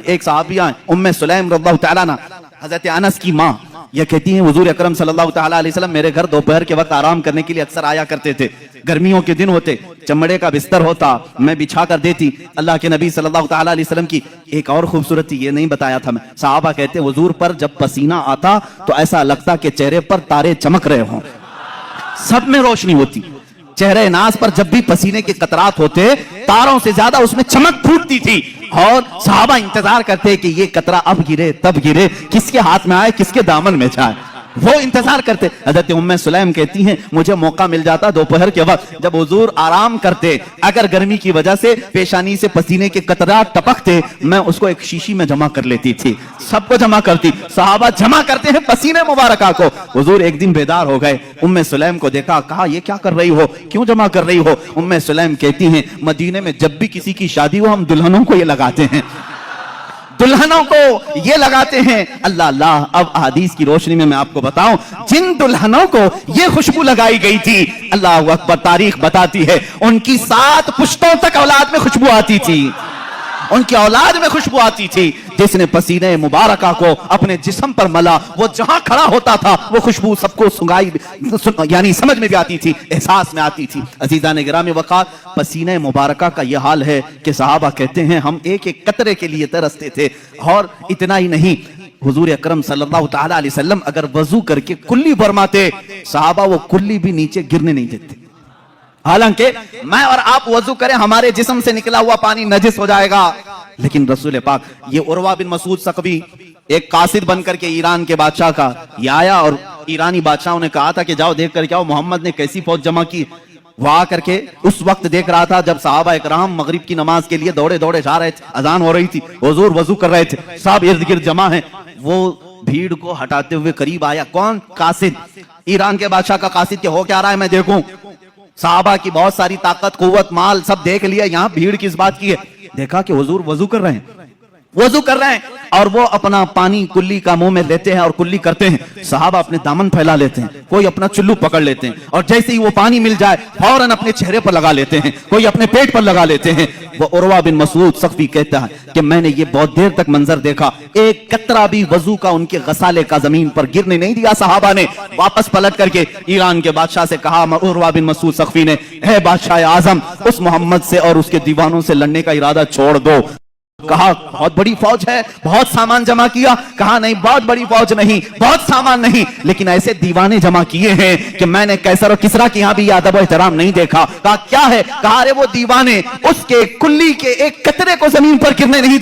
ایک صحابیہ ہیں ام سلیم رضی اللہ تعالیٰ عنہ، حضرت انس کی ماں، یہ کہتی ہیں حضور اکرم صلی اللہ تعالیٰ علیہ وسلم میرے گھر دوپہر کے وقت آرام کرنے کے لیے اکثر آیا کرتے تھے. گرمیوں کے دن ہوتے، چمڑے کا بستر ہوتا، میں بچھا کر دیتی. اللہ کے نبی صلی اللہ تعالیٰ علیہ وسلم کی ایک اور خوبصورتی یہ نہیں بتایا تھا میں، صحابہ کہتے ہیں حضور پر جب پسینہ آتا تو ایسا لگتا کہ چہرے پر تارے چمک رہے ہوں، سب میں روشنی ہوتی. چہرے ناز پر جب بھی پسینے کے قطرات ہوتے تاروں سے زیادہ اس میں چمک پھوٹتی تھی، اور صحابہ انتظار کرتے کہ یہ قطرہ اب گرے تب گرے، کس کے ہاتھ میں آئے کس کے دامن میں جائے، وہ انتظار کرتے. حضرت ام سلیم کہتی ہیں مجھے موقع مل جاتا دوپہر کے وقت جب حضور آرام کرتے، اگر گرمی کی وجہ سے پیشانی سے پسینے کے قطرات ٹپکتے، میں اس کو ایک شیشی میں جمع کر لیتی تھی، سب کو جمع کرتی. صحابہ جمع کرتے ہیں پسینے مبارکہ کو. حضور ایک دن بیدار ہو گئے، ام سلیم کو دیکھا، کہا یہ کیا کر رہی ہو، کیوں جمع کر رہی ہو؟ ام سلیم کہتی ہیں مدینے میں جب بھی کسی کی شادی ہو ہم دلہنوں کو یہ لگاتے ہیں، دلہنوں کو یہ لگاتے ہیں. اللہ اللہ، اب حدیث کی روشنی میں آپ کو بتاؤں جن دلہنوں کو یہ خوشبو لگائی گئی تھی، اللہ اکبر، تاریخ بتاتی ہے ان کی 7 پشتوں تک اولاد میں خوشبو آتی تھی، ان کی اولاد میں خوشبو آتی تھی. جس نے پسینے مبارکہ کو اپنے جسم پر ملا، وہ جہاں کھڑا ہوتا تھا وہ خوشبو سب کو سنگائی، یعنی سمجھ میں بھی آتی تھی، احساس میں آتی تھی. عزیزان گرامی وقار، پسینے مبارکہ کا یہ حال ہے کہ صحابہ کہتے ہیں ہم ایک ایک قطرے کے لیے ترستے تھے. اور اتنا ہی نہیں، حضور اکرم صلی اللہ تعالیٰ علیہ وسلم اگر وضو کر کے کلی فرماتے، صحابہ وہ کلی بھی نیچے گرنے نہیں دیتے. حالانکہ میں اور آپ وضو کریں ہمارے جسم سے نکلا ہوا پانی نجس ہو جائے گا، لیکن رسول پاک، یہ عروہ بن مسعود ثقفی ایک قاصد بن کر کے ایران کے بادشاہ کا یہ آیا، اور ایرانی بادشاہوں نے کہا تھا کہ جاؤ دیکھ کر کیا محمد نے کیسی فوج جمع کی. وہ آ کر کے اس وقت دیکھ رہا تھا جب صحابہ اکرام مغرب کی نماز کے لیے دوڑے دوڑے جا رہے تھے، اذان ہو رہی تھی، حضور وضو کر رہے تھے، سب ارد گرد جمع ہیں. وہ بھیڑ کو ہٹاتے ہوئے قریب آیا. کون؟ قاصد، ایران کے بادشاہ کا قاصد، کہ ہو کیا رہا ہے میں دیکھوں. صحابہ کی بہت ساری طاقت، قوت، مال سب دیکھ لیا، یہاں بھیڑ کس بات کی ہے؟ دیکھا کہ حضور وضو کر رہے ہیں، وضو کر رہے ہیں، اور وہ اپنا پانی کلی کا منہ میں لیتے ہیں اور کلی کرتے ہیں. صحابہ اپنے دامن پھیلا لیتے ہیں، کوئی اپنا چلو پکڑ لیتے ہیں، اور جیسے ہی وہ پانی مل جائے فوراً اپنے چہرے پر لگا لیتے ہیں، کوئی اپنے پیٹ پر لگا لیتے ہیں. وہ عروہ بن مسعود ثقفی کہتا ہے کہ میں نے یہ بہت دیر تک منظر دیکھا، ایک قطرہ بھی وضو کا ان کے غسالے کا زمین پر گرنے نہیں دیا. صحابہ نے واپس پلٹ کر کے ایران کے بادشاہ سے کہا، عروہ بن مسعود ثقفی نے، اے بادشاہ اعظم، اس محمد سے اور اس کے دیوانوں سے لڑنے کا ارادہ چھوڑ دو. کہا بہت بڑی فوج ہے، بہت سامان جمع کیا. کہا نہیں، بہت بڑی فوج نہیں، بہت سامان نہیں، لیکن ایسے دیوانے جمع کیے ہیں کہ میں نے کیسر و کسرا کے یہاں بھی یہ ادب و احترام نہیں دیکھا. کہا کیا ہے؟ کہا ارے وہ دیوانے اس کے کلی کے ایک قطرے کو زمین پر گرنے نہیں